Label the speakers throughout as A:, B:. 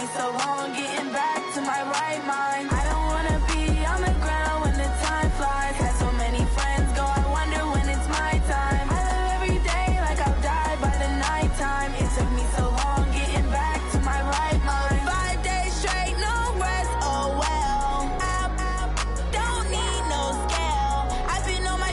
A: me so long getting back to my right mind. I don't wanna be on the ground when the time flies. Had so many friends go, I wonder when it's my time. I live every day like I'll die by the nighttime. It took me so long getting back to my right mind. 5 days straight, no rest, oh well. I don't need no scale. I've been on my,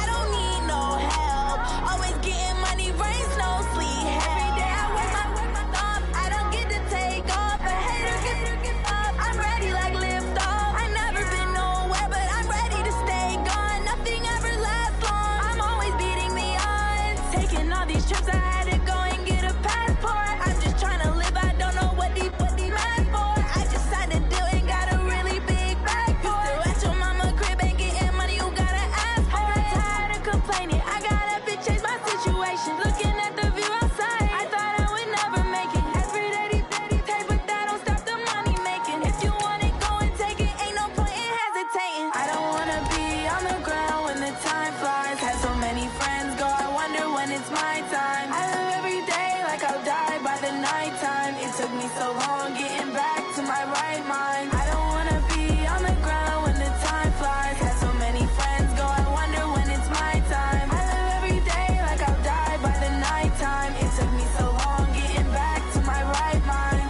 A: I don't need no help. Always getting money, rains, no sleep. Every day I work my thumb. I don't get to take off. A hater get up. I'm ready like lift off. I never been nowhere, but I'm ready to stay gone. Nothing ever lasts long. I'm always beating the odds. Taking all these trips, I had to go and get a passport. I'm just trying to live. I don't know what these mad for. I just signed a deal and got a really big bag for it. Still at your mama crib and getting money, you gotta ask for it. Tired of complaining, I got up and changed my situation. Looking at the view outside, I thought I would never make it. Every day they pay, but that don't stop the money making. If you want it, go and take it. Ain't no point in hesitating. I don't wanna be on the ground when the time flies. Had so many friends go, I wonder when it's my time. I live every day like I'll die by the nighttime. It took me so long getting back to my right mind. I don't wanna be on the ground when the time flies. Had so many friends go, I wonder when it's my time. I live every day like I'll die by the nighttime. It took me so long getting back to my right mind.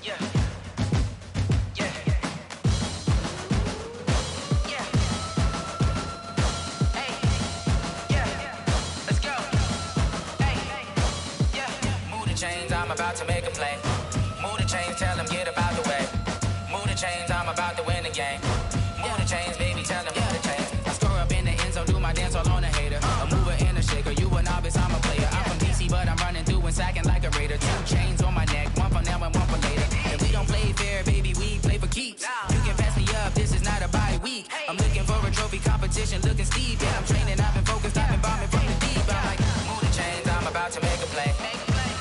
B: Yeah. Yeah. Yeah. Hey. Yeah. Let's go. Hey. Yeah. Move the chains, I'm about to make a play. Move the chains, tell them get about the way. Move the chains, I'm about to win the game. Move the chains, baby, tell them move the chains. I score up in the end zone, do my dance all on a hater. A mover and a shaker, you a novice, I'm a player. I'm from DC, but I'm running through and sacking like a raider. 2 chains on my neck, one for now and one for later. And we don't play fair, baby, we play for keeps. You can pass me up, this is not a bye week. I'm looking for a trophy competition, looking steep. Yeah, I'm training, I've been focused, I've been bombing from the deep. I'm like, move the chains, I'm about to make a play.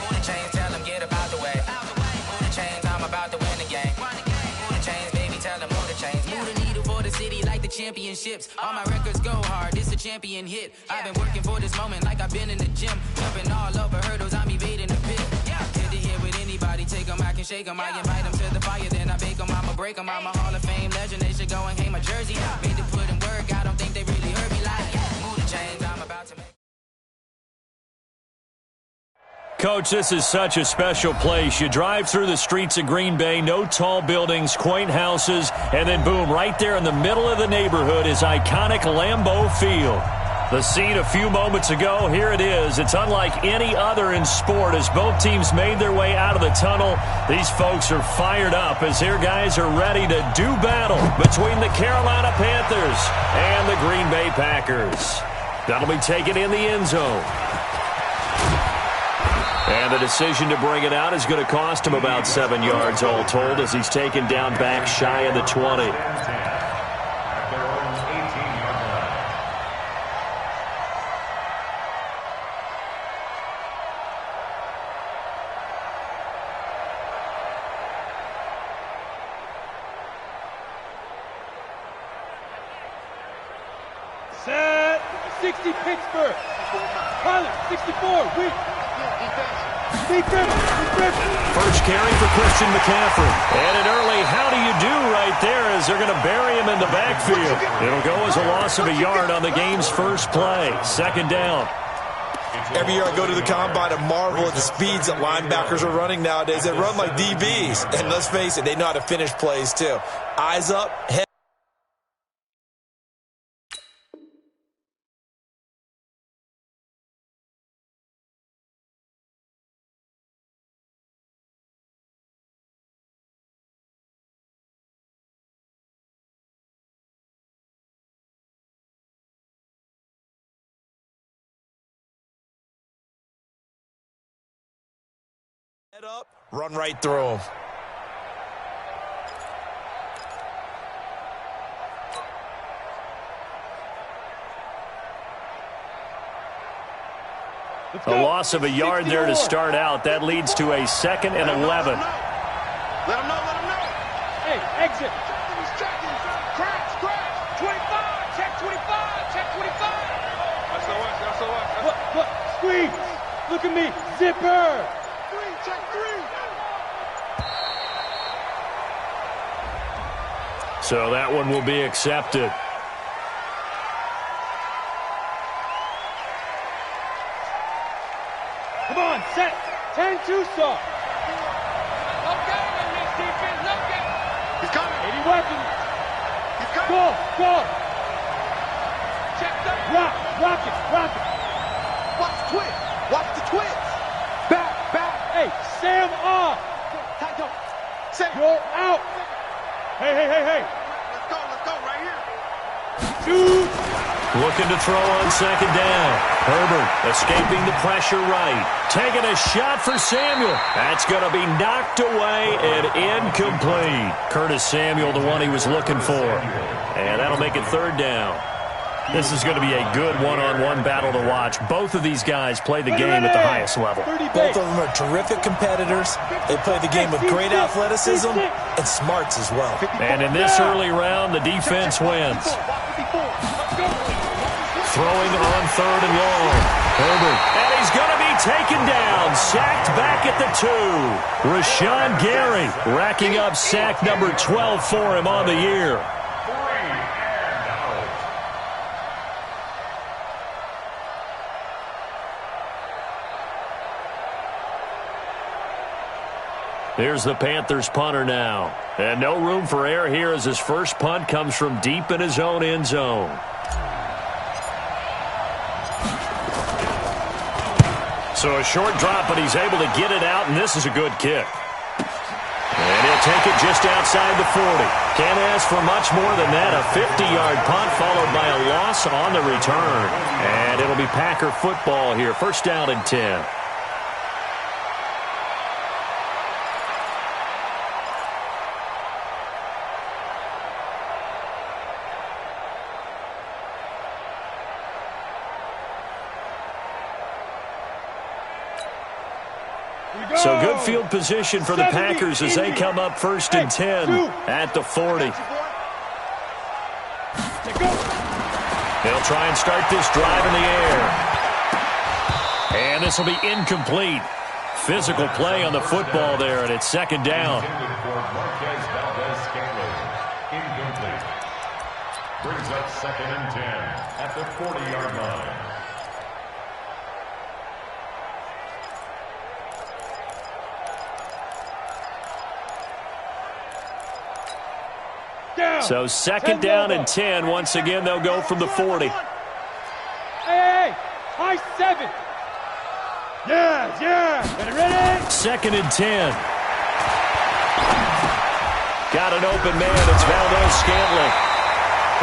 B: Move the chains, tell them get about the way. Move the chains, I'm about to win the game. Move the chains, baby, tell them move the chains. Move the needle for the city like the championships. All my records go hard, it's a champion hit. I've been working for this moment like I've been in the gym. Jumping all over hurdles, I'm evading the pit. Hit the hit with anybody, take them, I can shake them. I invite them to the fire, then I bake them, I'ma break them. I'm a Hall of Fame legend, they should go and hang my jersey. Made to put in work, I don't think they really heard me like, move the chains, I'm about to make.
C: Coach, this is such a special place. You drive through the streets of Green Bay, no tall buildings, quaint houses, and then boom, right there in the middle of the neighborhood is iconic Lambeau Field. The scene a few moments ago, here it is. It's unlike any other in sport as both teams made their way out of the tunnel. These folks are fired up as their guys are ready to do battle between the Carolina Panthers and the Green Bay Packers. That'll be taken in the end zone. And the decision to bring it out is going to cost him about 7 yards all told as he's taken down back shy of the 20.
D: Set. 60 Pittsburgh. Pilot, 64. Weak.
C: First carry for Christian McCaffrey. And an early how do you do right there as they're going to bury him in the backfield. It'll go as a loss of a yard on the game's first play. 2nd down.
E: Every year I go to the combine and marvel at the speeds that linebackers are running nowadays. They run like DBs. And let's face it, they know how to finish plays too. Eyes up, head. Head up, run right through him.
C: A loss of a yard there to start out. That leads to a 2nd and 11.
D: Let him know. Hey, exit. He's checking. Crash. 25. Check 25. Check 25. That's the one. Look. Squeeze. Look at me. Zipper. 3. Check 3.
C: So that one will be accepted.
D: Come on, set. 10-2 saw. Okay, this defense, okay. He's coming. 80 weapons. He's coming. Go. Check that. Rock it. Watch the twist. Watch the twist. Back. Hey, Sam off. Tight go. Sam. You're out. Hey. Let's go right here. Shoot.
C: Looking to throw on 2nd down. Herbert escaping the pressure right. Taking a shot for Samuel. That's going to be knocked away and incomplete. Curtis Samuel, the one he was looking for. And that'll make it 3rd down. This is going to be a good one-on-one battle to watch. Both of these guys play the game at the highest level.
E: Both of them are terrific competitors. They play the game with great athleticism and smarts as well.
C: And in this early round, the defense wins. Throwing on 3rd and long. Herbert. And he's going to be taken down. Sacked back at the 2. Rashawn Gary racking up sack number 12 for him on the year. Here's the Panthers punter now. And no room for error here as his first punt comes from deep in his own end zone. So a short drop, but he's able to get it out, and this is a good kick. And he'll take it just outside the 40. Can't ask for much more than that. A 50-yard punt followed by a loss on the return. And it'll be Packer football here. 1st down and 10. So good field position for the Packers as they come up 1st and 10 at the 40. They'll try and start this drive in the air. And this will be incomplete. Physical play on the football there, and it's 2nd down.
F: Incomplete. Brings up 2nd and 10 at the 40-yard line.
C: So 2nd down and 10. Once again, they'll go from the 40.
D: Hey, high 7. Yeah. Ready?
C: 2nd and 10. Got an open man. It's Valdez-Scantling.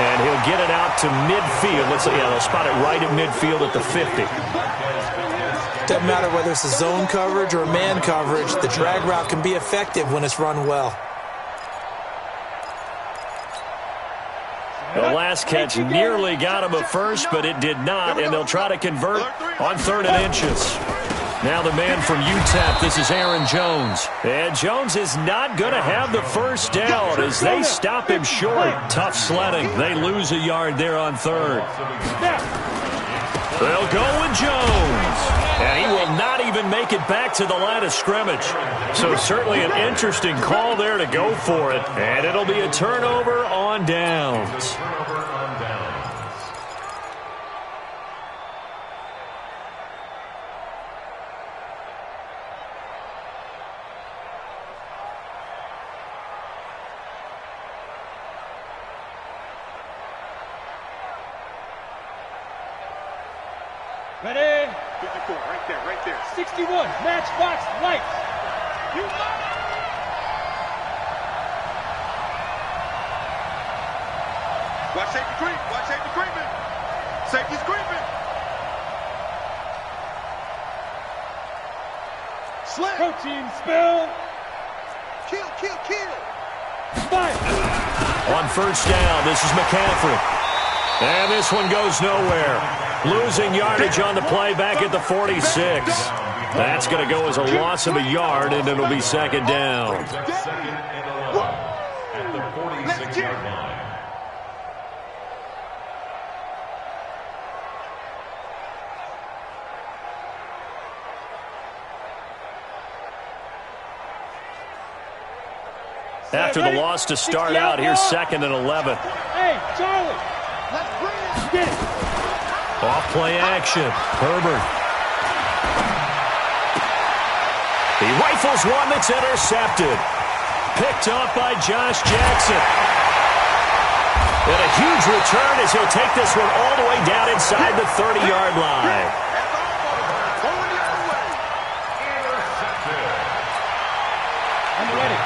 C: And he'll get it out to midfield. They'll spot it right at midfield at the 50.
E: Doesn't matter whether it's a zone coverage or man coverage. The drag route can be effective when it's run well.
C: The last catch nearly got him a first, but it did not, and they'll try to convert on 3rd and inches. Now the man from UTEP, this is Aaron Jones. And Jones is not going to have the first down as they stop him short. Tough sledding. They lose a yard there on 3rd. They'll go with Jones. And he will not even make it back to the line of scrimmage. So certainly an interesting call there to go for it. And it'll be a turnover on downs.
D: Ready? 54, right there. 61, matchbox lights. You watch safety creep. Watch safety creeping. Safety's creeping. Slip. Protein spill. Kill. Fire.
C: On 1st down, this is McCaffrey. And this one goes nowhere. Losing yardage on the play back at the 46. That's going to go as a loss of a yard, and it'll be second down.
F: Second and 11 at the 46-yard line.
C: After the loss to start out, here's second and 11.
D: Hey, Charlie, let's bring it. Get it.
C: Off play action. Herbert. He rifles one that's intercepted. Picked up by Josh Jackson. And a huge return as he'll take this one all the way down inside the 30-yard line.
D: I'm ready.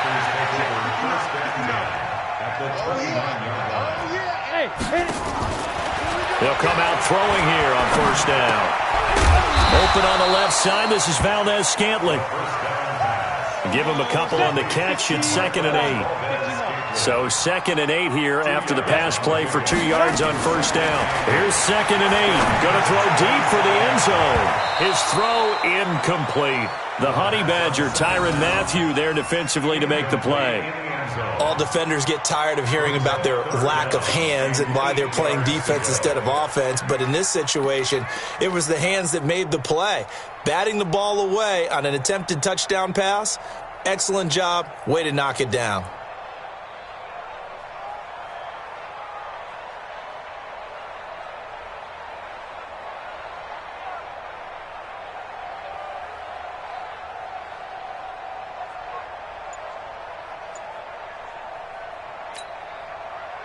D: Hey, hit it.
C: They'll come out throwing here on first down. Open on the left side. This is Valdez-Scantling. Give him a couple on the catch. It's second and 8. So second and 8 here after the pass play for 2 yards on first down. Here's second and 8. Going to throw deep for the end zone. His throw incomplete. The Honey Badger, Tyrann Mathieu, there defensively to make the play.
E: All defenders get tired of hearing about their lack of hands and why they're playing defense instead of offense. But in this situation, it was the hands that made the play. Batting the ball away on an attempted touchdown pass, excellent job. Way to knock it down.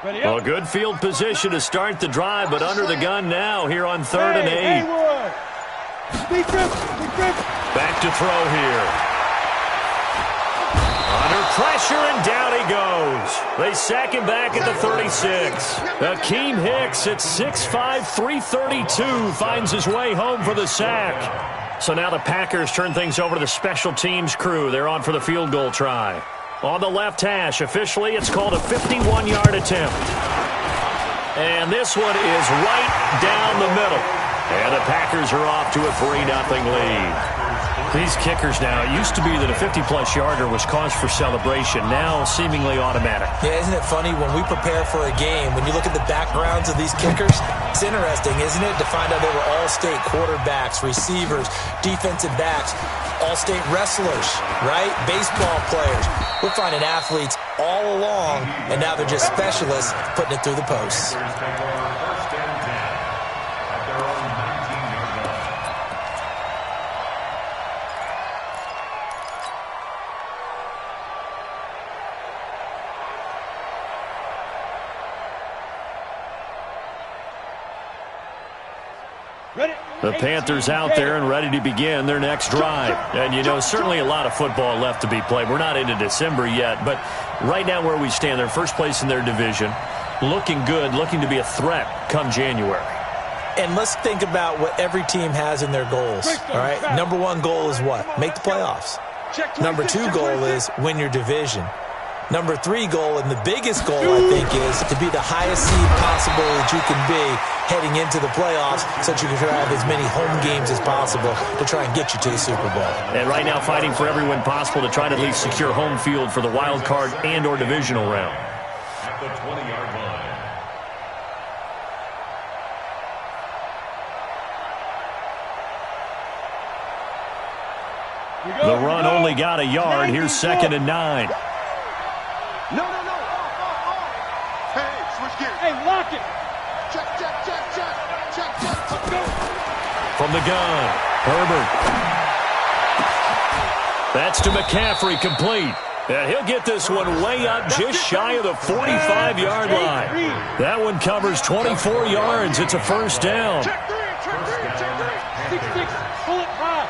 C: Well, a good field position to start the drive, but under the gun now here on third and 8. Back to throw here. Under pressure, and down he goes. They sack him back at the 36. Akeem Hicks at 6'5", 332 finds his way home for the sack. So now the Packers turn things over to the special teams crew. They're on for the field goal try. On the left hash, officially, it's called a 51-yard attempt. And this one is right down the middle. And the Packers are off to a 3-0 lead. These kickers now, it used to be that a 50-plus yarder was cause for celebration, now seemingly automatic.
E: Yeah, isn't it funny when we prepare for a game, when you look at the backgrounds of these kickers, it's interesting, isn't it, to find out they were all-state quarterbacks, receivers, defensive backs, all-state wrestlers, right? Baseball players. We're finding athletes all along, and now they're just specialists putting it through the posts.
C: The Panthers out there and ready to begin their next drive. And, you know, certainly a lot of football left to be played. We're not into December yet, but right now where we stand, they're first place in their division, looking good, looking to be a threat come January.
E: And let's think about what every team has in their goals, all right? Number one goal is what? Make the playoffs. Number two goal is win your division. Number three goal, and the biggest goal, I think, is to be the highest seed possible that you can be heading into the playoffs so that you can have as many home games as possible to try and get you to the Super Bowl.
C: And right now fighting for every win possible to try to at least secure home field for the wild card and or divisional round.
F: At the 20-yard line.
C: The run only got a yard. Here's second and 9.
D: No. Hey, switch gears. Hey, lock it. Check. Let's go.
C: From the gun, Herbert. That's to McCaffrey, complete. And he'll get this one way up just shy of the 45-yard line. That one covers 24 yards. It's a first down.
D: Check three. 6-6, pull it high.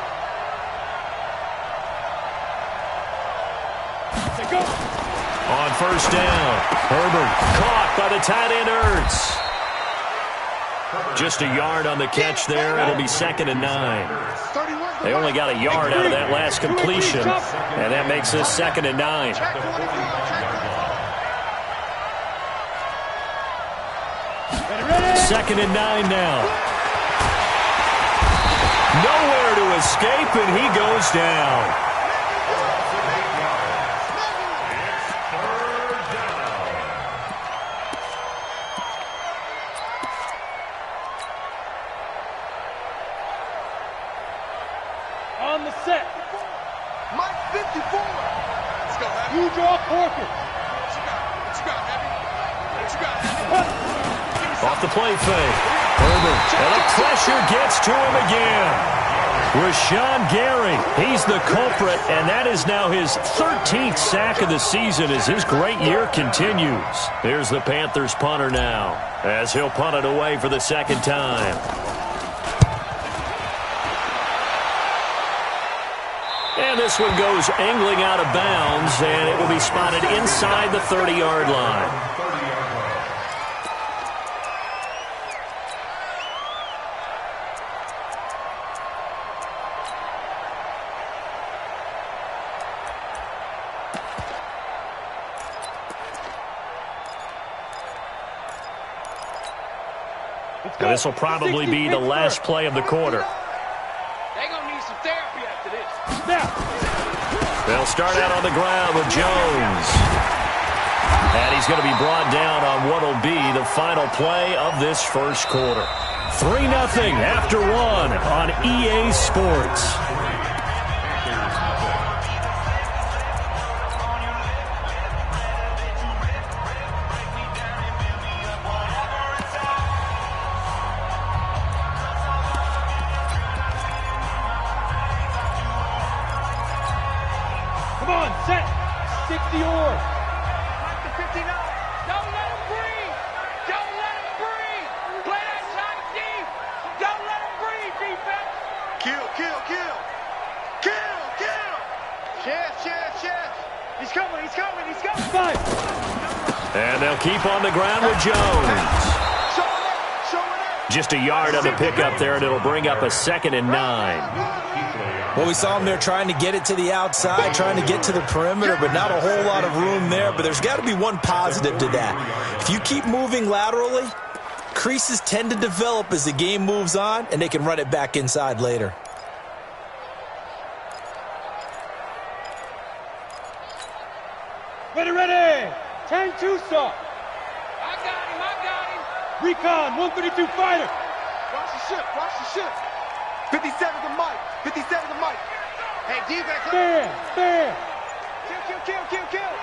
D: Let's go.
C: On first down, Herbert caught by the tight end Ertz. Just a yard on the catch there. It'll be second and 9. They only got a yard out of that last completion, and that makes this second and 9. Second and 9 now. Nowhere to escape, and he goes down.
D: On the set.
G: Mike 54. Let's go, man.
D: You draw corker.
G: What you got, baby? What you got,
C: Off the play fake. Herbert. And the pressure gets to him again. Rashawn Gary, he's the culprit, and that is now his 13th sack of the season as his great year continues. Here's the Panthers punter now, as he'll punt it away for the second time. And this one goes angling out of bounds, and it will be spotted inside the 30-yard line. And this will probably be the last play of the quarter.
D: They're going to need some therapy after this.
C: They'll start out on the ground with Jones. And he's going to be brought down on what will be the final play of this first quarter. 3-0 after 1 on EA Sports.
D: Come on, set. 60 or. 59. Don't let him breathe. Don't let him breathe. Play that shot deep. Don't let him breathe, defense.
G: Kill. Chef. He's coming.
D: Five.
C: And they'll keep on the ground with Jones.
G: Show it up.
C: Just a yard on the pickup there, and it'll bring up a 2nd and 9.
E: Well, we saw him there trying to get it to the outside, trying to get to the perimeter, but not a whole lot of room there. But there's got to be one positive to that. If you keep moving laterally, creases tend to develop as the game moves on, and they can run it back inside later.
D: Ready. 10-2 stop. I got him. Recon, 132 fighter.
G: Watch the ship. 57 to Mike. Hey, defense.
D: Bam.
G: Kill.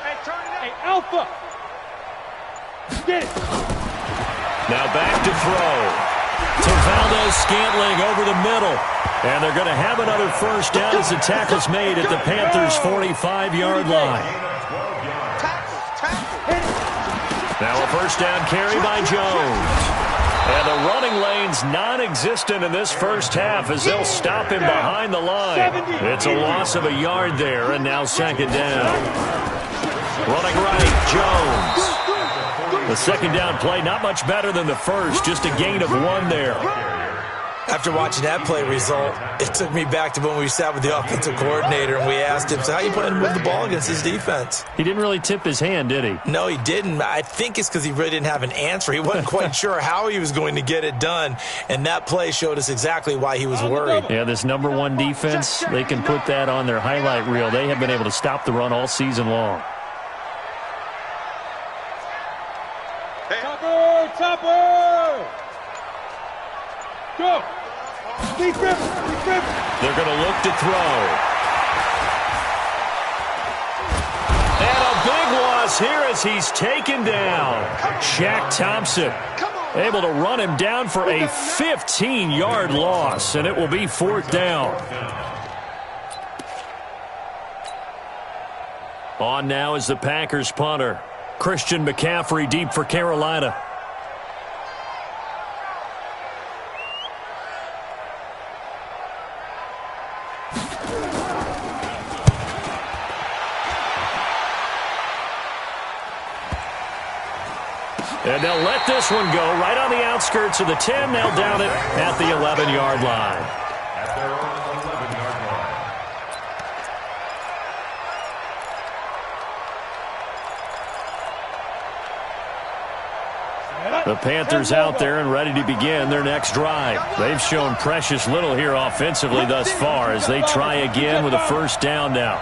G: Hey, turn it up.
D: Hey, Alpha. Get it.
C: Now back to throw. To Valdez-Scantling over the middle. And they're going to have another first down as the tackle's made at the Panthers' 45-yard line. Now a first down carry by Jones. And the running lane's non-existent in this first half as they'll stop him behind the line. It's a loss of a yard there, and now 2nd down. Running right, Jones. The second down play, not much better than the first, just a gain of 1 there.
E: After watching that play result, it took me back to when we sat with the offensive coordinator and we asked him, so how you plan to move the ball against this defense?
C: He didn't really tip his hand, did he?
E: No, he didn't. I think it's because he really didn't have an answer. He wasn't quite sure how he was going to get it done, and that play showed us exactly why he was worried.
C: Yeah, this number 1 defense, they can put that on their highlight reel. They have been able to stop the run all season long.
D: Topper! Go! Deep grip!
C: They're going to look to throw. And a big loss here as he's taken down. Shaq Thompson able to run him down for a 15-yard loss, and it will be 4th down. On now is the Packers punter. Christian McCaffrey deep for Carolina. And they'll let this one go right on the outskirts of the 10. They'll down it at the 11-yard line.
F: At their own 11-yard line.
C: The Panthers out there and ready to begin their next drive. They've shown precious little here offensively thus far as they try again with a first down now.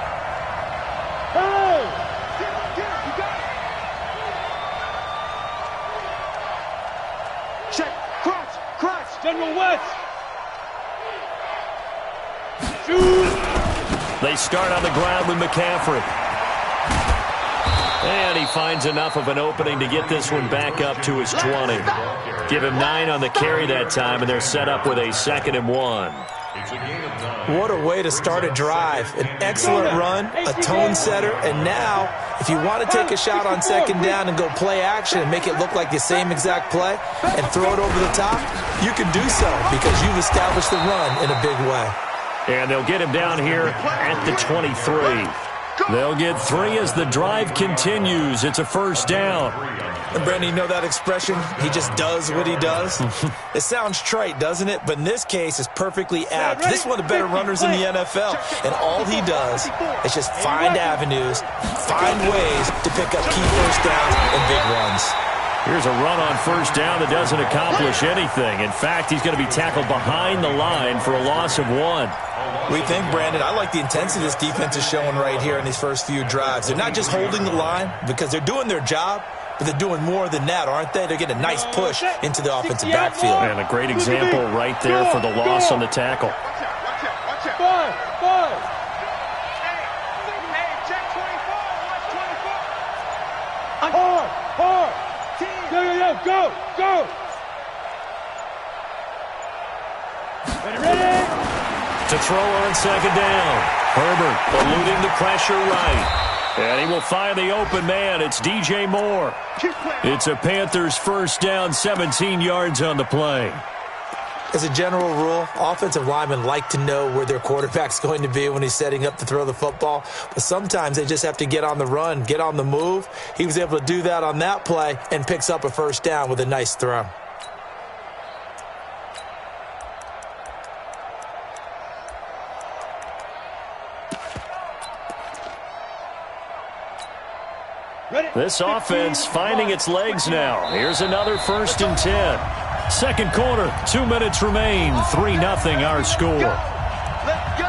D: Check, crotch, General West.
C: They start on the ground with McCaffrey. And he finds enough of an opening to get this one back up to his 20. Give him 9 on the carry that time, and they're set up with a 2nd and 1.
E: What a way to start a drive. An excellent run, a tone setter, and now, if you want to take a shot on 2nd down and go play action and make it look like the same exact play and throw it over the top, you can do so because you've established the run in a big way.
C: And they'll get him down here at the 23. They'll get 3 as the drive continues. It's a first down.
E: And Brandon, you know that expression? He just does what he does? It sounds trite, doesn't it? But in this case, it's perfectly apt. This is one of the better runners in the NFL. And all he does is just find avenues, find ways to pick up key first downs and big runs.
C: Here's a run on first down that doesn't accomplish anything. In fact, he's going to be tackled behind the line for a loss of 1.
E: We think, Brandon, I like the intensity this defense is showing right here in these first few drives. They're not just holding the line because they're doing their job, but they're doing more than that, aren't they? They're getting a nice push into the offensive backfield.
C: And a great example right there for the loss on the tackle.
D: Watch out. Five. Hey, check 24. Hard. Go. Ready?
C: To throw on 2nd down. Herbert eluding the pressure right. And he will find the open man. It's DJ Moore. It's a Panthers first down, 17 yards on the play.
E: As a general rule, offensive linemen like to know where their quarterback's going to be when he's setting up to throw the football. But sometimes they just have to get on the run, get on the move. He was able to do that on that play and picks up a first down with a nice throw.
C: This offense finding its legs now. Here's another 1st and 10. Second quarter, 2 minutes remain. 3-0 our score.
D: Let's go.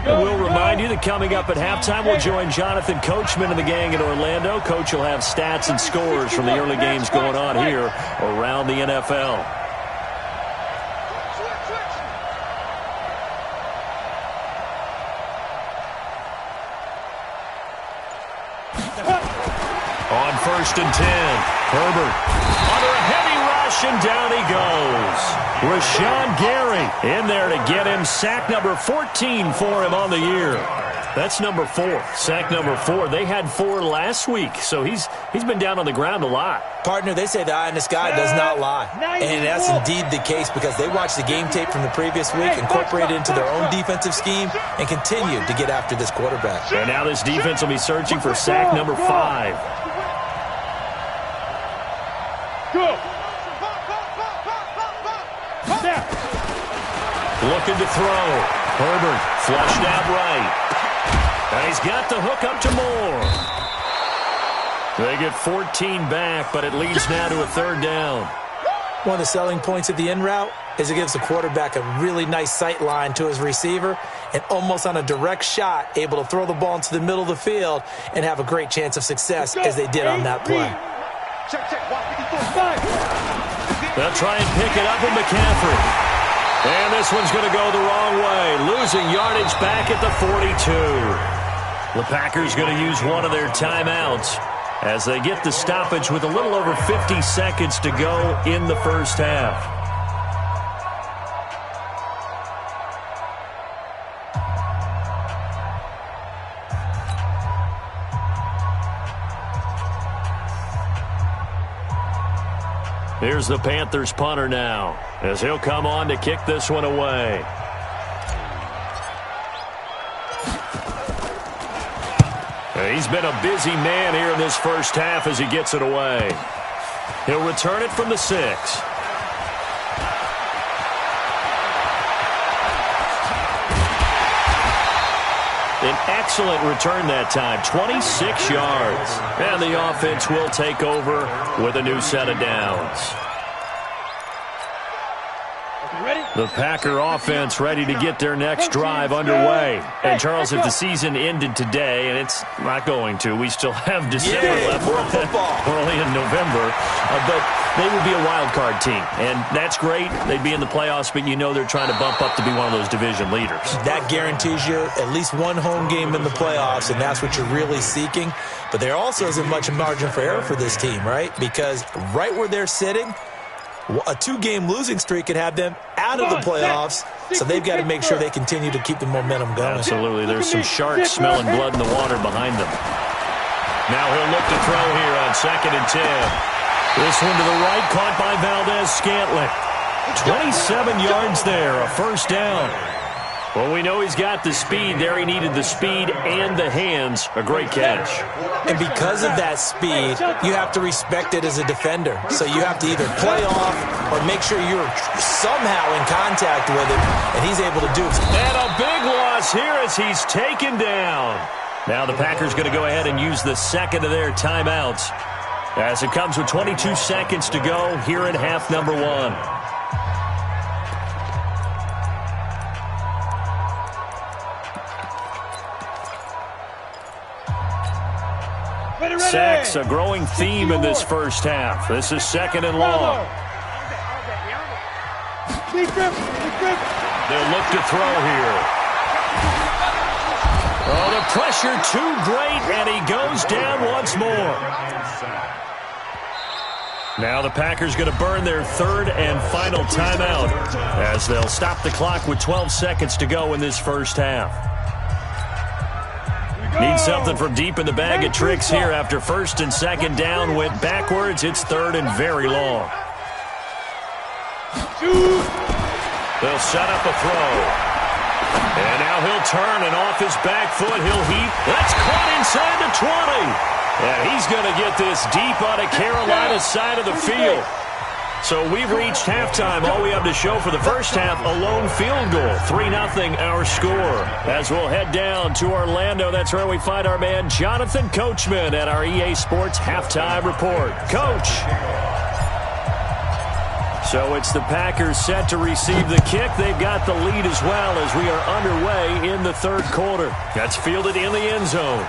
C: We'll remind you that coming up at halftime, we'll join Jonathan Coachman and the gang in Orlando. Coach will have stats and scores from the early games going on here around the NFL. On 1st and 10, Herbert under a heavy rush, and down he goes. Rashawn Gary in there to get him sack number 14 for him on the year. That's number 4, sack number 4. They had 4 last week, so he's been down on the ground a lot.
E: Partner, they say the eye in the sky does not lie. And that's indeed the case because they watched the game tape from the previous week, incorporated it into their own defensive scheme, and continued to get after this quarterback.
C: And now this defense will be searching for sack number 5.
D: Go.
C: Looking to throw. Herbert flushed out right. And he's got the hook up to Moore. They get 14 back, but it leads now to a 3rd down.
E: One of the selling points of the in route is it gives the quarterback a really nice sight line to his receiver and almost on a direct shot able to throw the ball into the middle of the field and have a great chance of success as they did on that play.
C: They'll try and pick it up with McCaffrey. And this one's going to go the wrong way, losing yardage back at the 42. The Packers going to use one of their timeouts as they get the stoppage with a little over 50 seconds to go in the first half. Here's the Panthers punter now, as he'll come on to kick this one away. He's been a busy man here in this first half as he gets it away. He'll return it from the 6. An excellent return that time, 26 yards. And the offense will take over with a new set of downs. The Packer offense ready to get their next drive underway. And, Charles, if the season ended today, and it's not going to, we still have December left. We're only in November. But they would be a wild card team. And that's great. They'd be in the playoffs, but you know they're trying to bump up to be one of those division leaders. That
E: guarantees you at least one home game in the playoffs, and that's what you're really seeking. But there also isn't much margin for error for this team, right? Because right where they're sitting, a 2-game losing streak could have them out of the playoffs, so they've got to make sure they continue to keep the momentum going.
C: Absolutely. There's some sharks smelling blood in the water behind them. Now he'll look to throw here on 2nd and 10. This one to the right, caught by Valdez-Scantling. 27 yards there, a first down. Well, we know he's got the speed there. He needed the speed and the hands. A great catch.
E: And because of that speed, you have to respect it as a defender. So you have to either play off or make sure you're somehow in contact with him, and he's able to do it.
C: And a big loss here as he's taken down. Now the Packers going to go ahead and use the second of their timeouts as it comes with 22 seconds to go here in half number 1. Sacks, a growing theme in this first half. This is 2nd and long. They'll look to throw here. Oh, the pressure too great, and he goes down once more. Now the Packers going to burn their 3rd and final timeout as they'll stop the clock with 12 seconds to go in this first half. Need something from deep in the bag of tricks here after 1st and 2nd down went backwards. It's 3rd and very long. They'll set up a throw. And now he'll turn, and off his back foot, he'll heat. That's caught inside the 20. And he's going to get this deep on a Carolina side of the field. So we've reached halftime. All we have to show for the first half, a lone field goal. 3-0 our score. As we'll head down to Orlando, that's where we find our man Jonathan Coachman at our EA Sports Halftime Report. Coach. So it's the Packers set to receive the kick. They've got the lead as well as we are underway in the 3rd quarter. That's fielded in the end zone.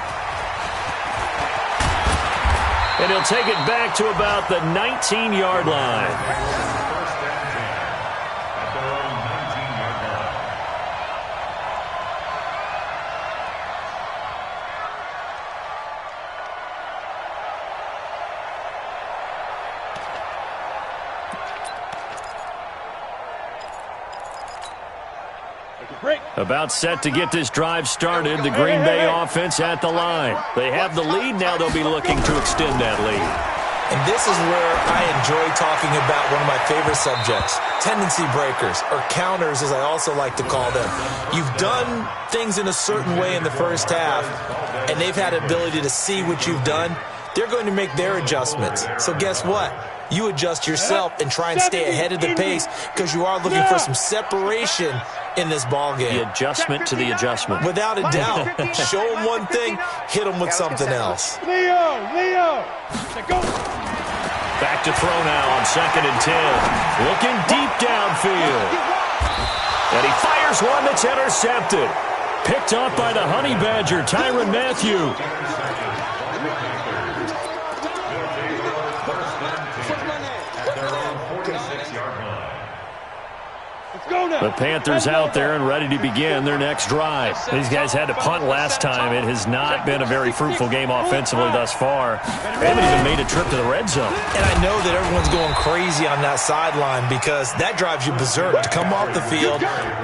C: And he'll take it back to about the 19-yard line.
F: First and 10 at their own 19-yard line.
C: About set to get this drive started. The Green Bay offense at the line. They have the lead. Now they'll be looking to extend that lead.
E: And this is where I enjoy talking about one of my favorite subjects, tendency breakers, or counters as I also like to call them. You've done things in a certain way in the first half, and they've had the ability to see what you've done. They're going to make their adjustments. So guess what? You adjust yourself and try and stay ahead of the pace because you are looking for some separation in this ball game.
C: The adjustment to the adjustment.
E: Without a doubt. Show them one thing, hit them with something else.
D: Leo.
C: Back to throw now on 2nd and 10. Looking deep downfield. And he fires one that's intercepted. Picked up by the Honey Badger, Tyrann Mathieu. The Panthers out there and ready to begin their next drive. These guys had to punt last time. It has not been a very fruitful game offensively thus far. They haven't even made a trip to the red zone.
E: And I know that everyone's going crazy on that sideline because that drives you berserk to come off the field,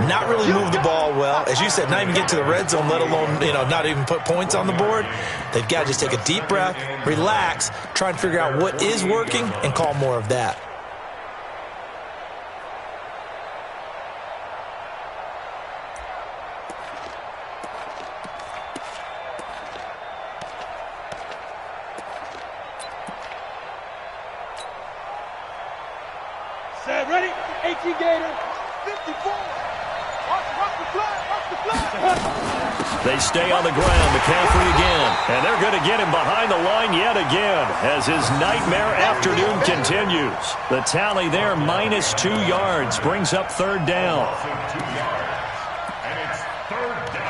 E: not really move the ball well. As you said, not even get to the red zone, let alone, not even put points on the board. They've got to just take a deep breath, relax, try and figure out what is working and call more of that.
D: ready? 18 Gator. 54. Watch the flag. Watch the flag.
C: They stay on the ground. McCaffrey again. And they're going to get him behind the line yet again as his nightmare afternoon continues. The tally there, -2 yards, brings up third down.
F: And it's third down.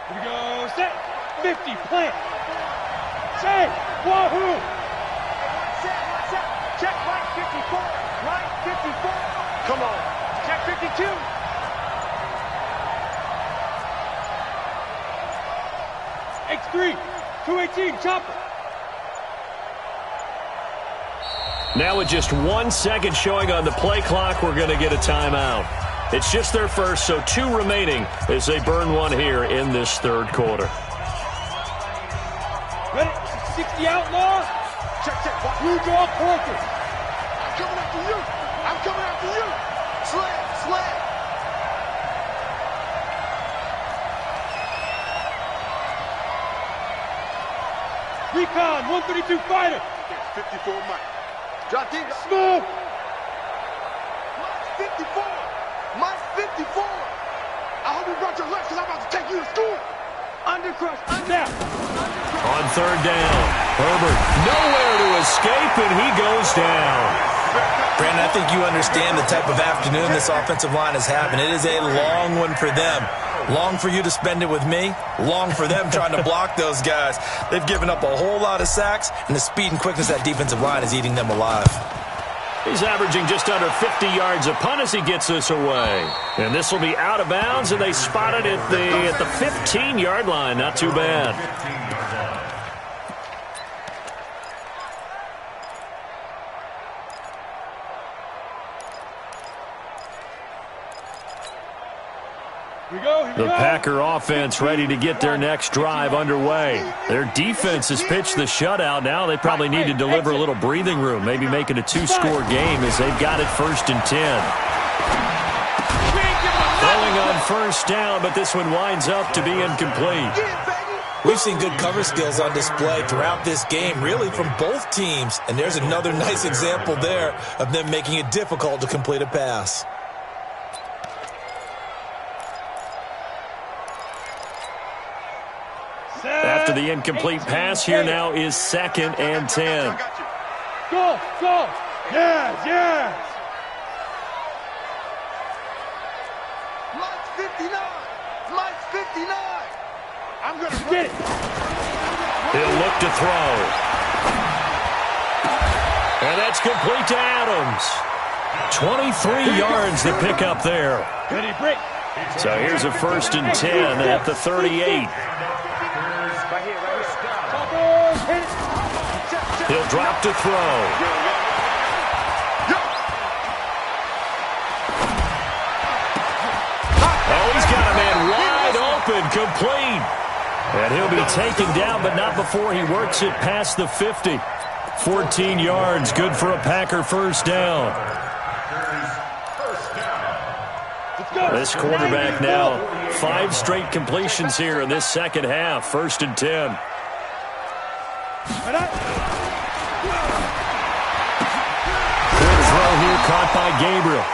D: Here we go. Set. 50. Plant. Say. Wahoo. Set. Check right 54. Right 54. Come on. Check 52. X3. 218. Chopper.
C: Now with just 1 second showing on the play clock, we're going to get a timeout. It's just their first, so 2 remaining as they burn one here in this third quarter.
D: Ready? 60 outlaw. Check. Blue draw Porter. I'm coming after you. Slam. Recon, 132 fighter. 54 Mike. Drop deep. Smooth. Mike 54. Mike 54. I hope you brought your lunch because I'm about to take you to school. Undercrush. Snap.
C: On third down, Herbert nowhere to escape, and he goes down.
E: Brandon, I think you understand the type of afternoon this offensive line is having. It is a long one for them. Long for you to spend it with me. Long for them trying to block those guys. They've given up a whole lot of sacks, and the speed and quickness of that defensive line is eating them alive.
C: He's averaging just under 50 yards a punt as he gets this away. And this will be out of bounds, and they spot it at the 15-yard line. Not too bad. The Packer offense ready to get their next drive underway. Their defense has pitched the shutout. Now they probably need to deliver a little breathing room, maybe make it a 2-score game as they've got it 1st and 10. Throwing on first down, but this one winds up to be incomplete.
E: We've seen good cover skills on display throughout this game, really from both teams. And there's another nice example there of them making it difficult to complete a pass.
C: After the incomplete pass, here now is 2nd and 10.
D: Go. Yes. Mike's 59. I'm going to get it.
C: He'll look to throw. And that's complete to Adams. 23 yards to pick up there. So here's a 1st and 10 at the 38. He'll drop to throw. Oh, he's got a man wide open, complete. And he'll be taken down, but not before he works it past the 50. 14 yards, good for a Packer first down. This quarterback now, 5 straight completions here in this second half. 1st and 10. Good throw here, caught by Gabriel.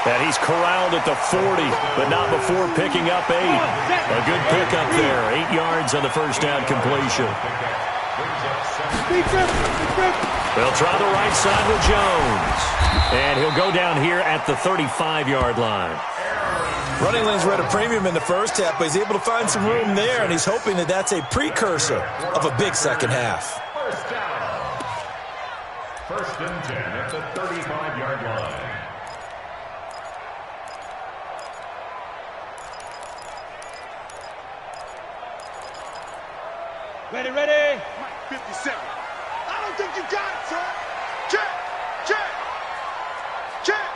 C: And he's corralled at the 40, but not before picking up 8. A good pickup there. 8 yards on the first down completion. They'll try the right side with Jones. And he'll go down here at the 35-yard line.
E: Running lanes were at a premium in the first half, but he's able to find some room there, and he's hoping that that's a precursor of a big second half.
F: First down. First and 10 at the 35-yard line.
D: Ready, ready.
G: 57. I don't think you got it, son. Check, check, check.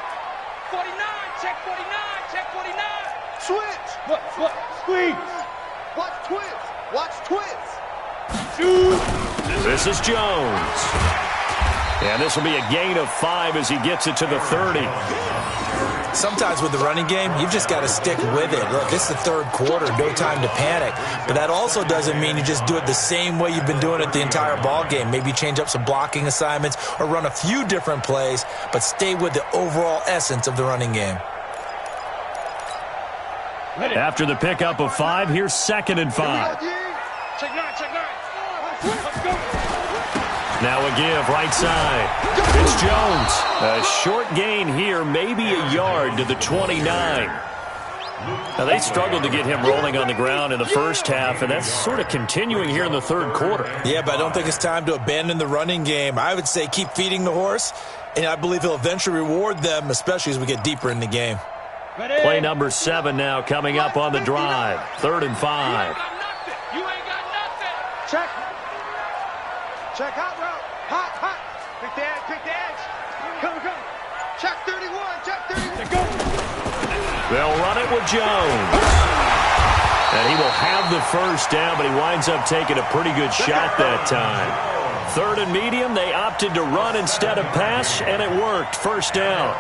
D: 49, check 49, check 49.
G: Switch.
D: What, squeeze.
G: Watch twins. Watch twins.
D: Shoot.
C: This is Jones. And this will be a gain of 5 as he gets it to the 30.
E: Sometimes with the running game, you've just got to stick with it. Look, it's the third quarter, no time to panic. But that also doesn't mean you just do it the same way you've been doing it the entire ball game. Maybe change up some blocking assignments or run a few different plays, but stay with the overall essence of the running game.
C: After the pickup of 5, here's 2nd and 5.
D: Check 9, check 9. Let's go.
C: Now a give, right side. It's Jones. A short gain here, maybe a yard to the 29. Now, they struggled to get him rolling on the ground in the first half, and that's sort of continuing here in the third quarter.
E: Yeah, but I don't think it's time to abandon the running game. I would say keep feeding the horse, and I believe he'll eventually reward them, especially as we get deeper in the game.
D: Ready?
C: Play number 7 now coming up on the drive. 3rd and 5.
D: You ain't got nothing.
G: Check. Check hot route. Hot. Pick the edge. Come. Check 31. Check 31.
D: Go.
C: They'll run it with Jones. And he will have the first down, but he winds up taking a pretty good shot that time. 3rd and medium, they opted to run instead of pass, and it worked. First down.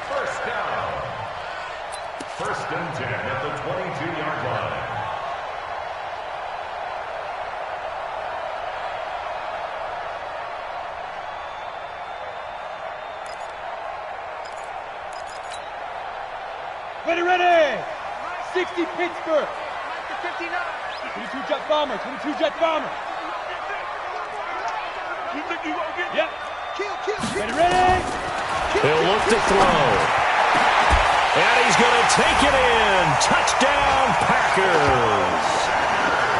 F: First down. First and 10 at the 22-yard line.
D: Ready. 60 Pittsburgh. 22 jet bomber. You think you gonna get? Yep.
G: Kill.
D: Ready.
C: He'll look to throw. And he's going to take it in. Touchdown, Packers.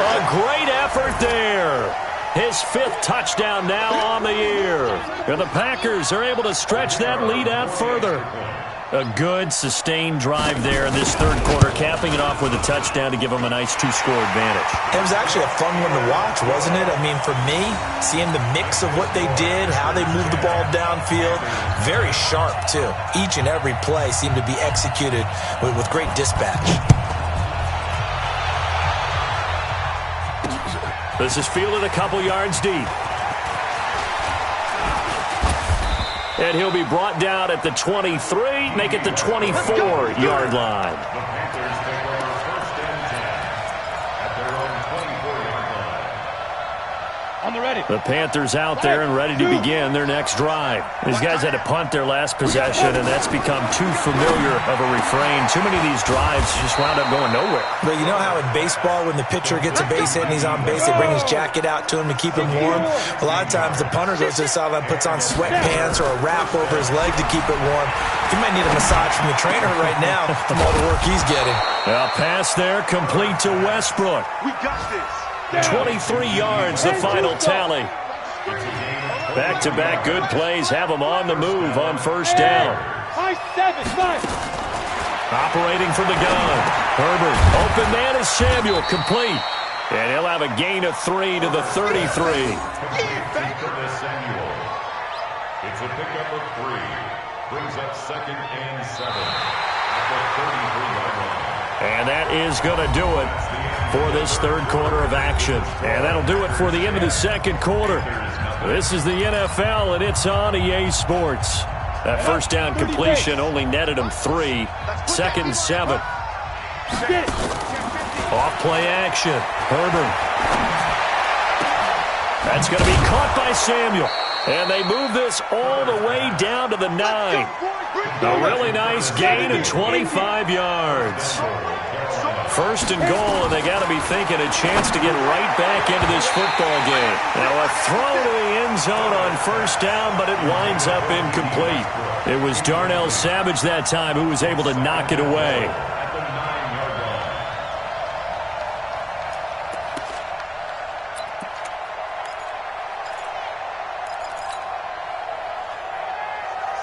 C: A great effort there. His 5th touchdown now on the year. And the Packers are able to stretch that lead out further. A good, sustained drive there in this third quarter, capping it off with a touchdown to give them a nice 2-score advantage.
E: It was actually a fun one to watch, wasn't it? I mean, for me, seeing the mix of what they did, how they moved the ball downfield, very sharp, too. Each and every play seemed to be executed with great dispatch.
C: This is fielded a couple yards deep. And he'll be brought down at the 23, make it the 24-yard line.
F: The Panthers take over first and 10 at their own 24-yard line.
D: On the ready.
C: The Panthers out there and ready to begin their next drive. These guys had to punt their last possession, and that's become too familiar of a refrain. Too many of these drives just wound up going nowhere.
E: But you know how in baseball, when the pitcher gets a base hit and he's on base, they bring his jacket out to him to keep him warm? A lot of times the punter goes to the sideline, puts on sweatpants or a wrap over his leg to keep it warm. He might need a massage from the trainer right now from all the work he's getting.
C: A pass there complete to Westbrook.
G: We got this.
C: 23 yards, the final tally. Back-to-back good plays have them on the move on first down. Operating from the gun. Herbert, open man is Samuel, complete. And he'll have a gain of 3 to the 33.
F: It's a pickup of 3. Brings up 2nd and 7 at the 33-yard line.
C: And that is going to do it for this third quarter of action. And that'll do it for the end of the second quarter. This is the NFL, and it's on EA Sports. That first down completion only netted him 3. 2nd and 7. Off play action. Herbert. That's going to be caught by Samuel. And they move this all the way down to the 9. A really nice gain of 25 yards. First and goal, and they got to be thinking a chance to get right back into this football game. Now a throw to the end zone on first down, but it winds up incomplete. It was Darnell Savage that time who was able to knock it away.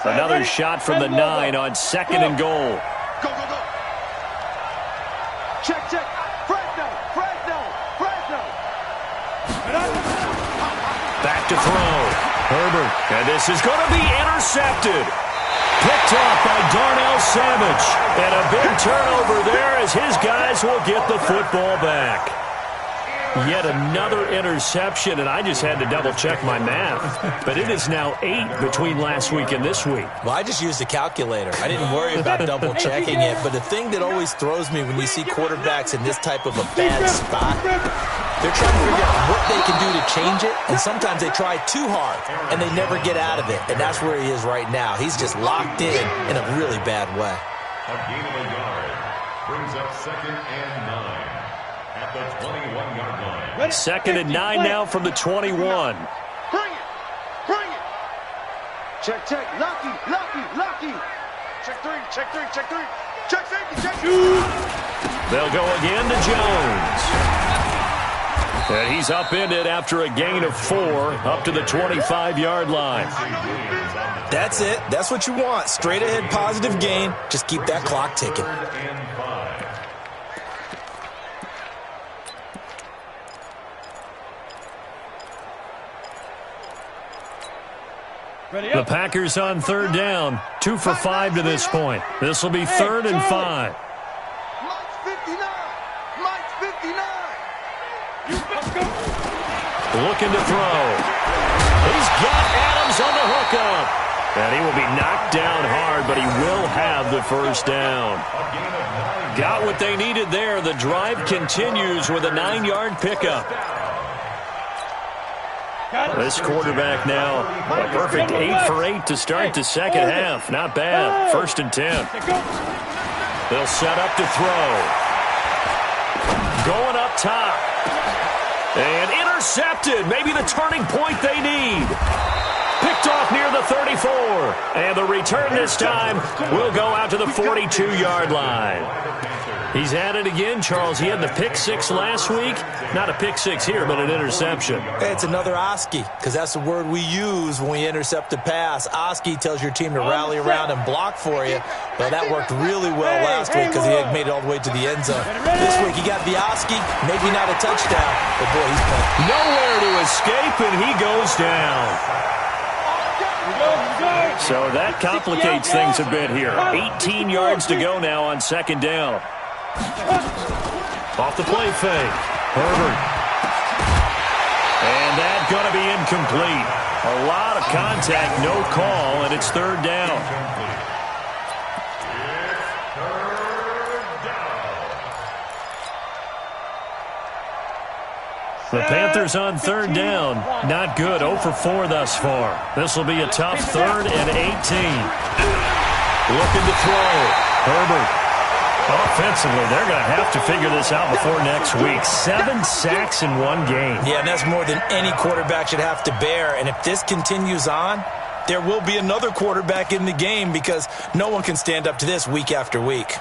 C: Another shot from the 9 on second and goal.
G: Go, go, go. Check, check. Fresno.
C: Back to throw. Herbert. And this is going to be intercepted. Picked off by Darnell Savage. And a big turnover there as his guys will get the football back. Yet another interception, and I just had to double-check my math. But it is now 8 between last week and this week.
E: Well, I just used a calculator. I didn't worry about double-checking it. But the thing that always throws me when you see quarterbacks in this type of a bad spot, they're trying to figure out what they can do to change it, and sometimes they try too hard, and they never get out of it. And that's where he is right now. He's just locked in a really bad way.
F: A gain of a yard brings up second and 9 at the 21-yard line.
C: Second and 9 now from the 21.
G: Bring it. Check, check. Lucky. Check three. Check safety.
C: They'll go again to Jones. And he's upended after a gain of 4 up to the 25-yard line.
E: That's it. That's what you want. Straight ahead positive gain. Just keep that clock ticking.
C: The Packers on third down. 2 for 5 to this point. This will be third and 5.
G: Mike's 59.
C: Looking to throw. He's got Adams on the hookup. And he will be knocked down hard, but he will have the first down. Got what they needed there. The drive continues with a 9-yard pickup. This quarterback now, a perfect 8 for 8 to start the second half. Not bad. First and 10. They'll set up to throw. Going up top. And intercepted. Maybe the turning point they need. Picked off near the 34. And the return this time will go out to the 42-yard line. He's at it again, Charles. He had the pick 6 last week. Not a pick 6 here, but an interception.
E: It's another Oski, because that's the word we use when we intercept a pass. Oski tells your team to rally around and block for you. Well, that worked really well last week because he had made it all the way to the end zone. This week, he got the Oski, maybe not a touchdown, but boy, he's playing.
C: Nowhere to escape, and he goes down. So that complicates things a bit here. 18 yards to go now on second down. Off the play fake. Herbert. And that's going to be incomplete. A lot of contact, no call, and it's third down. The Panthers on third down. Not good. 0 for 4 thus far. This will be a tough third and 18. Looking to throw. Herbert. Offensively, they're going to have to figure this out before next week. 7 sacks in one game.
E: Yeah, and that's more than any quarterback should have to bear. And if this continues on, there will be another quarterback in the game because no one can stand up to this week after week.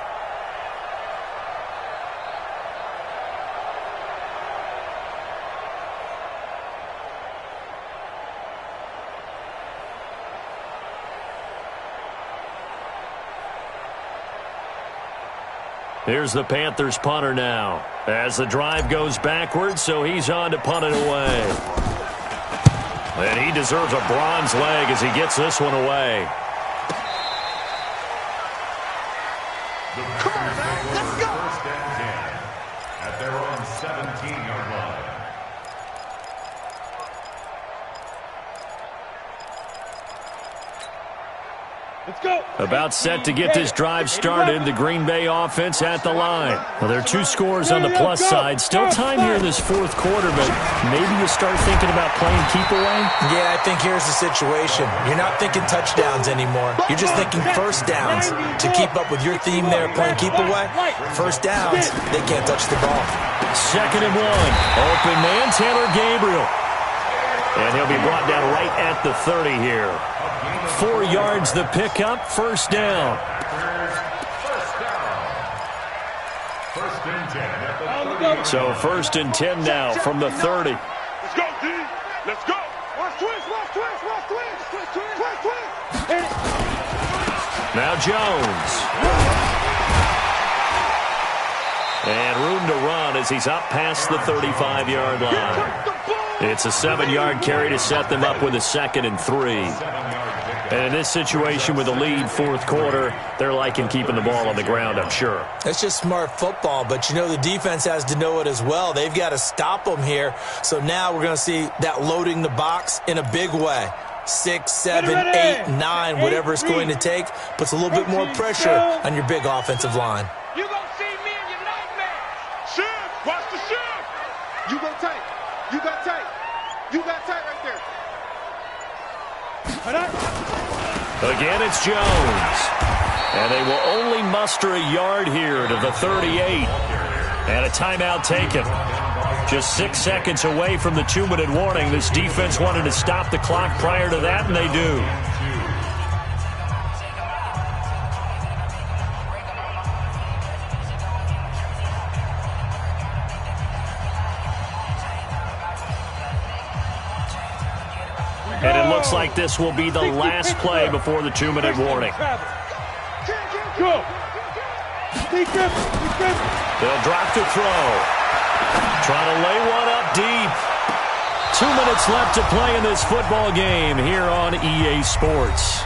C: Here's the Panthers punter now. As the drive goes backwards, so he's on to punt it away. And he deserves a bronze leg as he gets this one away.
G: Come on, man. Let's go.
F: First and 10 at their own 17-yard line.
C: About set to get this drive started. The Green Bay offense at the line. Well, there are 2 scores on the plus side. Still time here in this fourth quarter, but maybe you start thinking about playing keep away?
E: Yeah, I think here's the situation. You're not thinking touchdowns anymore. You're just thinking first downs. To keep up with your theme there, playing keep away, first downs, they can't touch the ball.
C: 2nd and 1. Open man, Taylor Gabriel. And he'll be brought down right at the 30 here. 4 yards the pickup, first down. So 1st and 10 now from the 30.
D: Let's go, D. Let's go. Watch twist, watch twist, watch twist. Twist, twist, twist, twist.
C: Now Jones. And room to run as he's up past the 35-yard line. It's a 7-yard carry to set them up with a 2nd and 3. And in this situation with a lead fourth quarter, they're liking keeping the ball on the ground, I'm sure.
E: It's just smart football, but, you know, the defense has to know it as well. They've got to stop them here. So now we're going to see that loading the box in a big way. 6, 7, 8, 9, whatever it's going to take, puts a little bit more pressure on your big offensive line.
D: You're going to see me in your nightmares. Shift. Watch the shift. You go tight. You got tight. You got tight right there.
C: Again, it's Jones. And they will only muster a yard here to the 38. And a timeout taken. Just 6 seconds away from the 2-minute warning. This defense wanted to stop the clock prior to that, and they do. And it looks like this will be the last play before the 2-minute warning.
D: Go.
C: They'll drop to throw. Trying to lay one up deep. 2 minutes left to play in this football game here on EA Sports.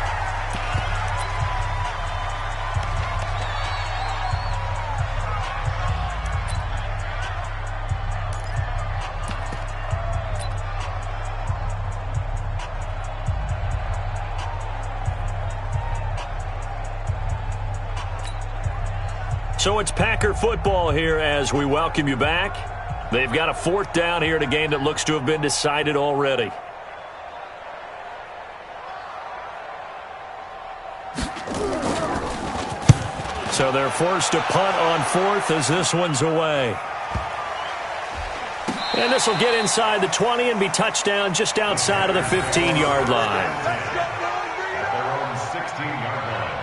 C: So it's Packer football here as we welcome you back. They've got a 4th down here in a game that looks to have been decided already. So they're forced to punt on 4th as this one's away. And this will get inside the 20 and be touchdown just outside of the 15-yard line.
F: Their own 16-yard line.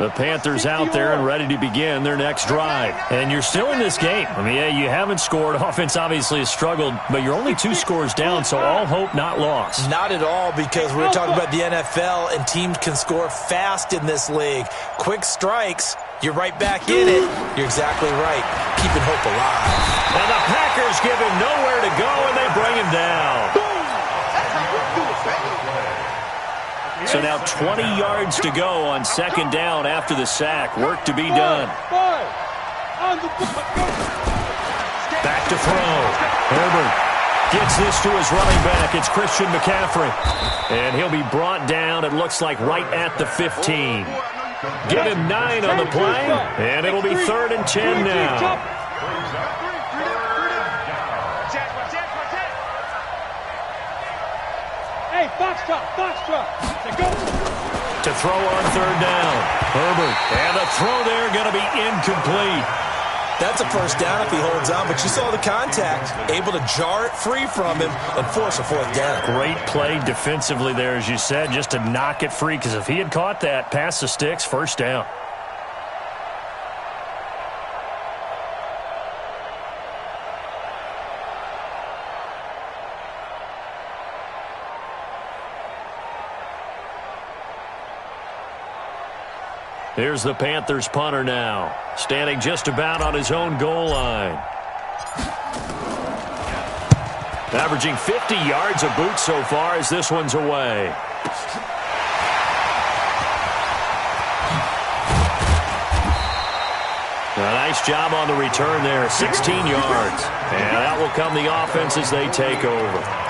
C: The Panthers out there and ready to begin their next drive. And you're still in this game. I mean, yeah, you haven't scored. Offense obviously has struggled, but you're only 2 scores down, so all hope not lost.
E: Not at all, because we're talking about the NFL, and teams can score fast in this league. Quick strikes, you're right back in it. You're exactly right. Keeping hope alive.
C: And the Packers give him nowhere to go, and they bring him down. So now 20 yards to go on 2nd down after the sack. Work to be done. Back to throw. Herbert gets this to his running back. It's Christian McCaffrey. And he'll be brought down, it looks like, right at the 15. Give him 9 on the play, and it'll be 3rd and 10 now.
D: Hey, box drop. Go.
C: To throw on 3rd down. Herbert. And the throw there going to be incomplete.
E: That's a first down if he holds on, but you saw the contact. Able to jar it free from him and force a 4th down.
C: Great play defensively there, as you said, just to knock it free, because if he had caught that, pass the sticks, 1st down. Here's the Panthers punter now, standing just about on his own goal line. Averaging 50 yards a boot so far as this one's away. A nice job on the return there, 16 yards. And that will come the offense as they take over.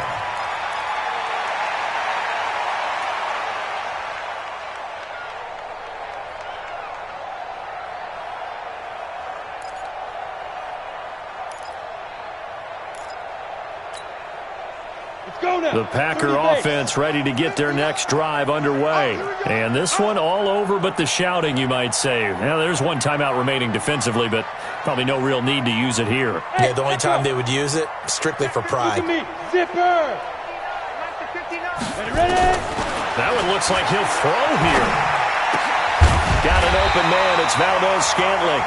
C: The Packer offense ready to get their next drive underway. And this one all over but the shouting, you might say. Now, there's one timeout remaining defensively, but probably no real need to use it here.
E: Yeah, the only time they would use it, strictly for pride.
D: Zipper!
C: That one looks like he'll throw here. Got an open man. It's Valdez-Scantling.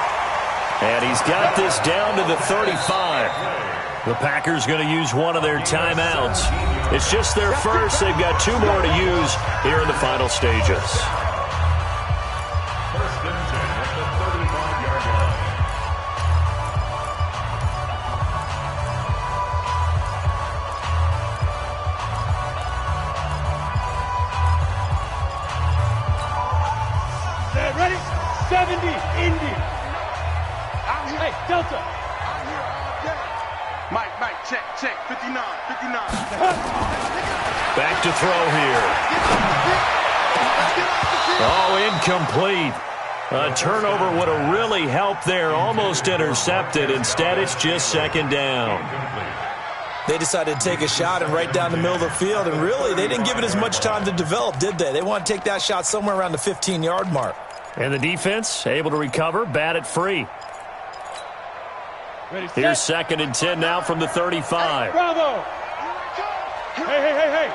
C: And he's got this down to the 35. The Packers going to use one of their timeouts. It's just their first. They've got 2 more to use here in the final stages.
F: First and 10 at the 35-yard line.
D: They're ready? 70, Indy. Hey, Delta.
G: Mike, check, 59.
C: Back to throw here. Oh, incomplete. A turnover would have really helped there. Almost intercepted. Instead, it's just second down.
E: They decided to take a shot and right down the middle of the field, and really, they didn't give it as much time to develop, did they? They want to take that shot somewhere around the 15-yard mark.
C: And the defense able to recover, bat it free.
D: Ready,
C: Here's second and 10 now from the 35.
D: Bravo! Hey!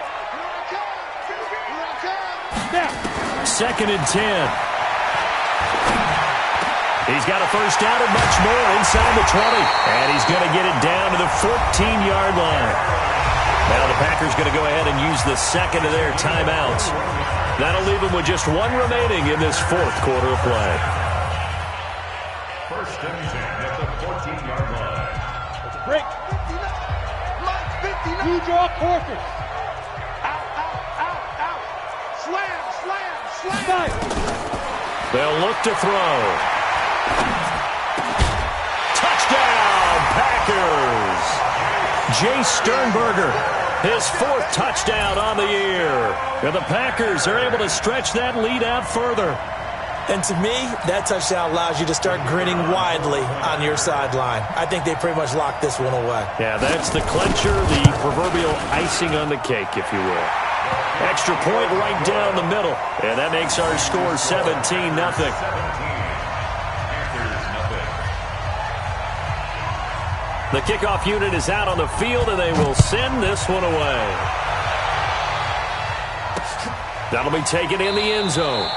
D: Now.
C: Second and 10. He's got a first down and much more inside the 20. And he's going to get it down to the 14-yard line. Now the Packers going to go ahead and use the second of their timeouts. That'll leave them with just 1 remaining in this 4th quarter of play.
F: First and 10 at the 14-yard line.
D: Let's break. New draw quarters. Out. Slam.
C: They'll look to throw. Touchdown, Packers. Jay Sternberger, his 4th touchdown on the year. And the Packers are able to stretch that lead out further.
E: And to me, that touchdown allows you to start grinning widely on your sideline. I think they pretty much locked this one away.
C: Yeah, that's the clincher, the proverbial icing on the cake, if you will. Extra point right down the middle. And that makes our score 17-0. The kickoff unit is out on the field, and they will send this one away. That'll be taken in the end zone.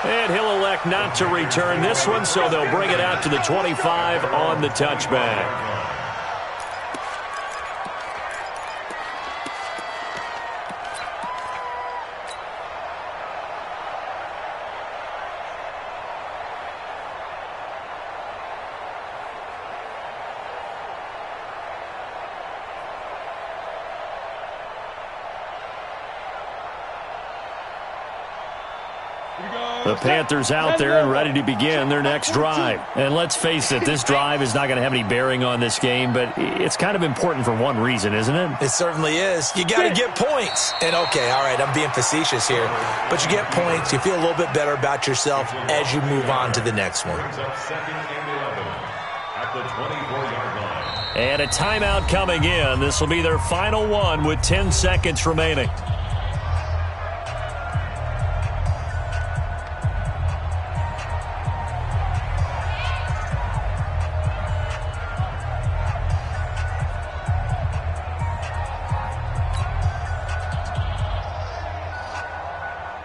C: And he'll elect not to return this one, so they'll bring it out to the 25 on the touchback. The Panthers out there and ready to begin their next drive. And let's face it, this drive is not going to have any bearing on this game, but it's kind of important for one reason, isn't it?
E: It certainly is. You got to get points. And, okay, all right, I'm being facetious here. But you get points, you feel a little bit better about yourself as you move on to the next one.
F: Second and 11 at the 24-yard line.
C: And a timeout coming in. This will be their final one with 10 seconds remaining.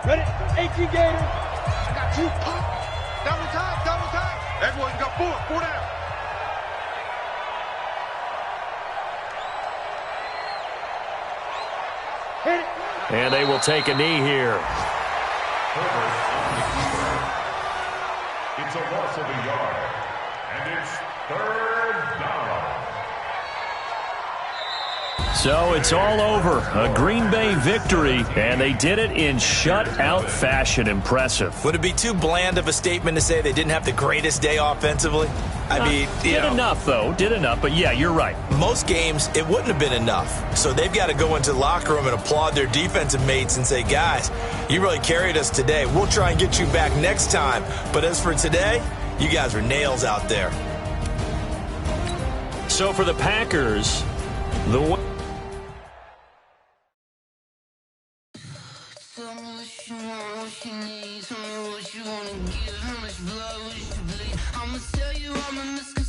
D: Ready? 18 Gators.
G: I got 2. Pop. Double time. Everyone got 4 down.
D: Hit it.
C: And they will take a knee here.
F: It's a loss of a yard. And it's 3rd down.
C: So it's all over. A Green Bay victory, and they did it in shutout fashion. Impressive.
E: Would it be too bland of a statement to say they didn't have the greatest day offensively? I mean,
C: did enough, though. Did enough, but yeah, you're right.
E: Most games, it wouldn't have been enough. So they've got to go into the locker room and applaud their defensive mates and say, guys, you really carried us today. We'll try and get you back next time. But as for today, you guys were nails out there.
C: So for the Packers, the
H: Tell me what you want, what you need. Tell me what you want to give. How much blood would you bleed? I'ma tell you I'm a